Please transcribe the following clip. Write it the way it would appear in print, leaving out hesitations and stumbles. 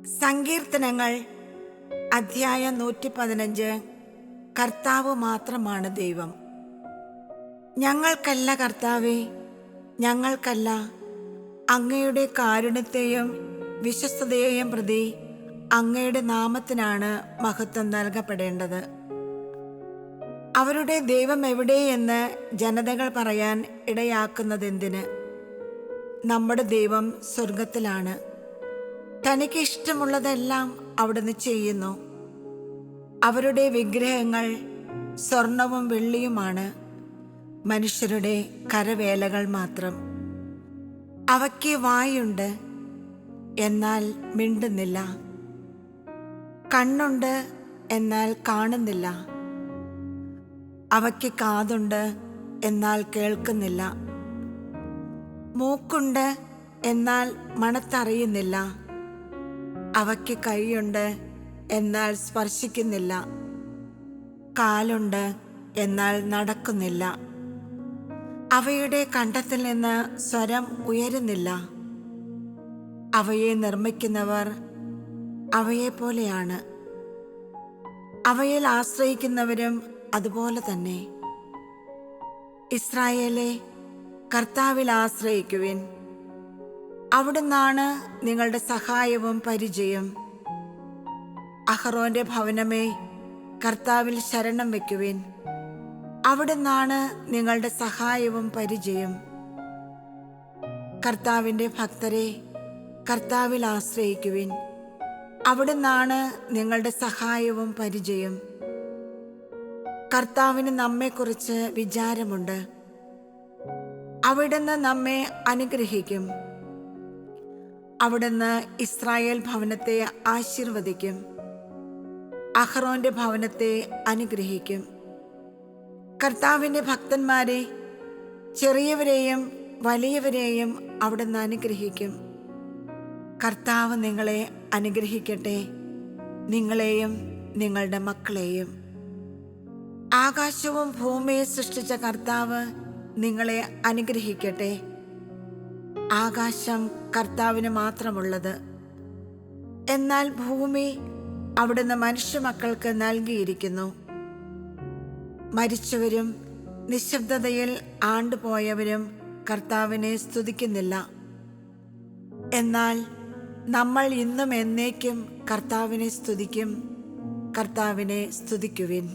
സങ്കീർത്തനങ്ങൾ അധ്യായം 115. കർത്താവ് മാത്രമാണ് ദൈവം. ഞങ്ങൾക്കല്ല കർത്താവേ, ഞങ്ങൾക്കല്ല, അങ്ങയുടെ കാരുണ്യത്തെയും വിശ്വസ്തതയെയും പ്രതി അങ്ങയുടെ നാമത്തിനാണ് മഹത്വം നൽകപ്പെടേണ്ടത്. അവരുടെ ദൈവം എവിടെയെന്ന് ജനതകൾ പറയാൻ ഇടയാക്കുന്നതെന്തിന്? നമ്മുടെ ദൈവം സ്വർഗത്തിലാണ്. തനിക്ക് ഇഷ്ടമുള്ളതെല്ലാം അവിടുന്ന് ചെയ്യുന്നു. അവരുടെ വിഗ്രഹങ്ങൾ സ്വർണവും വെള്ളിയുമാണ്, മനുഷ്യരുടെ കരവേലകൾ മാത്രം. അവയ്ക്ക് വായുണ്ട്, എന്നാൽ മിണ്ടുന്നില്ല. കണ്ണുണ്ട്, എന്നാൽ കാണുന്നില്ല. അവയ്ക്ക് കാതുണ്ട്, എന്നാൽ കേൾക്കുന്നില്ല. മൂക്കുണ്ട്, എന്നാൽ മണത്തറിയുന്നില്ല. അവയ്ക്ക് കൈയുണ്ട്, എന്നാൽ സ്പർശിക്കുന്നില്ല. കാലുണ്ട്, എന്നാൽ നടക്കുന്നില്ല. അവയുടെ കണ്ഠത്തിൽ നിന്ന് സ്വരം ഉയരുന്നില്ല. അവയെ നിർമ്മിക്കുന്നവർ അവയെപ്പോലെയാണ്, അവയിൽ ആശ്രയിക്കുന്നവരും അതുപോലെ തന്നെ. ഇസ്രായേലേ, കർത്താവിൽ ആശ്രയിക്കുവിൻ. അവിടുന്നാണ് നിങ്ങളുടെ സഹായവും പരിചയം. അഹറോന്റെ ഭവനമേ, കർത്താവിൽ ശരണം വയ്ക്കുവിൻ. അവിടുന്നാണ് നിങ്ങളുടെ സഹായവും പരിചയം. കർത്താവിൻ്റെ ഭക്തരെ, കർത്താവിൽ ആശ്രയിക്കുവിൻ. അവിടുന്നാണ് നിങ്ങളുടെ സഹായവും പരിചയം. കർത്താവിന് നമ്മെക്കുറിച്ച് വിചാരമുണ്ട്. അവിടുന്ന് നമ്മെ അനുഗ്രഹിക്കും. അവിടുന്ന് ഇസ്രായേൽ ഭവനത്തെ ആശീർവദിക്കും, അഹറോന്റെ ഭവനത്തെ അനുഗ്രഹിക്കും. കർത്താവിൻ്റെ ഭക്തന്മാരെ, ചെറിയവരെയും വലിയവരെയും അവിടുന്ന് അനുഗ്രഹിക്കും. കർത്താവ് നിങ്ങളെ അനുഗ്രഹിക്കട്ടെ, നിങ്ങളെയും നിങ്ങളുടെ മക്കളെയും. ആകാശവും ഭൂമിയെ സൃഷ്ടിച്ച കർത്താവ് നിങ്ങളെ അനുഗ്രഹിക്കട്ടെ. ആകാശം കർത്താവിന് മാത്രമുള്ളത്, എന്നാൽ ഭൂമി അവിടുന്ന് മനുഷ്യമക്കൾക്ക് നൽകിയിരിക്കുന്നു. മരിച്ചവരും നിശബ്ദതയിൽ ആണ്ടുപോയവരും കർത്താവിനെ സ്തുതിക്കുന്നില്ല. എന്നാൽ നമ്മൾ ഇന്നും എന്നേക്കും കർത്താവിനെ സ്തുതിക്കും. കർത്താവിനെ സ്തുതിക്കുവിൻ.